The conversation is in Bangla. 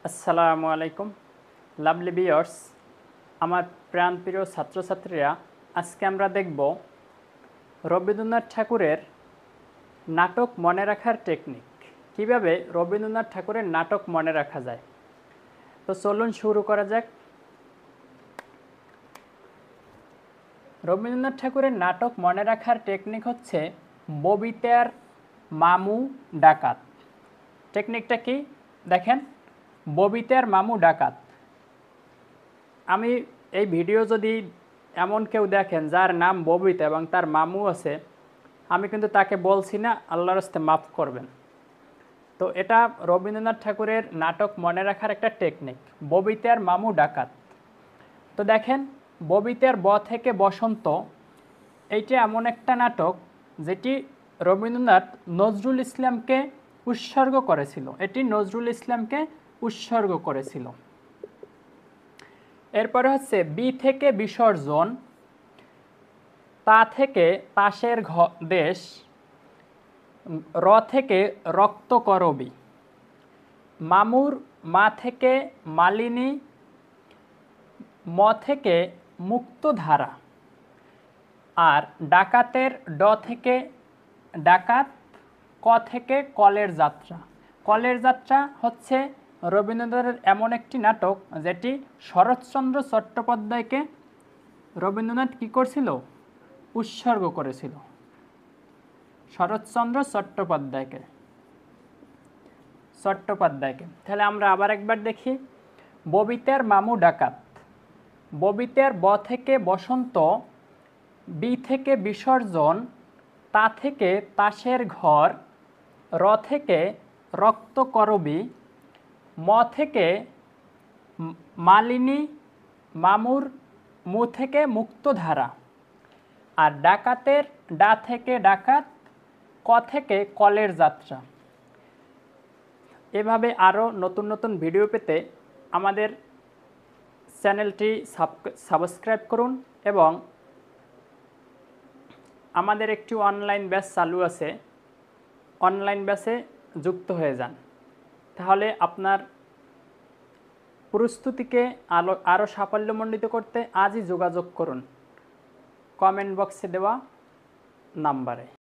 আসসালামু আলাইকুম লাভলি ভিউয়ার্স, আমার প্রাণপ্রিয় ছাত্রছাত্রীরা, আজকে আমরা দেখব রবীন্দ্রনাথ ঠাকুরের নাটক মনে রাখার টেকনিক। কিভাবে রবীন্দ্রনাথ ঠাকুরের নাটক মনে রাখা যায়। তো চলুন শুরু করা যাক। রবীন্দ্রনাথ ঠাকুরের নাটক মনে রাখার টেকনিক হচ্ছে ববিতার মামু ডাকাত। টেকনিকটা কি দেখেন, ববিতার মামু ডাকাত। আমি এই ভিডিও যদি এমন কেউ দেখেন যার নাম ববিতা এবং তার মামু আছে, আমি কিন্তু তাকে বলছি না, আল্লাহর রাস্তে মাফ করবেন। তো এটা রবীন্দ্রনাথ ঠাকুরের নাটক মনে রাখার একটা টেকনিক, ববিতার মামু ডাকাত। তো দেখেন, ববিতার ব থেকে বসন্ত, এইটা এমন একটা নাটক যেটি রবীন্দ্রনাথ নজরুল ইসলামকে উৎসর্গ করেছিল। এটি নজরুল ইসলামকে উৎসর্গ করেছিল। এরপরে হচ্ছে বি থেকে বিসর্জন, তা থেকে তাসের দেশ, র থেকে রক্ত করবি, মামুর মা থেকে মালিনী, ম থেকে মুক্তধারা, আর ডাকাতের ড থেকে ডাকাত, ক থেকে কলের যাত্রা। কলের যাত্রা হচ্ছে রবীন্দ্রনাথের এমন একটি নাটক যেটি শরৎচন্দ্র চট্টোপাধ্যায়কে রবীন্দ্রনাথ কী করছিল, উৎসর্গ করেছিল। শরৎচন্দ্র চট্টোপাধ্যায়কে। তাহলে আমরা আবার একবার দেখি। ববিতার মামু ডাকাত, ববিতার ব থেকে বসন্ত, বি থেকে বিসর্জন, তা থেকে তাসের ঘর, র থেকে রক্ত করবি, ম থেকে মালিনী, মামুর মু থেকে মুক্তধারা, আর ডাকাতের ডা থেকে ডাকাত, ক থেকে কলের যাত্রা। এভাবে আরও নতুন নতুন ভিডিও পেতে আমাদের চ্যানেলটি সাবস্ক্রাইব করুন এবং আমাদের একটি অনলাইন ব্যাচ চালু আছে, অনলাইন ব্যাচে যুক্ত হয়ে যান। তাহলে আপনার প্রস্তুতিকে আরও সাফল্যমণ্ডিত করতে আজই যোগাযোগ করুন কমেন্ট বক্সে দেওয়া নাম্বারে।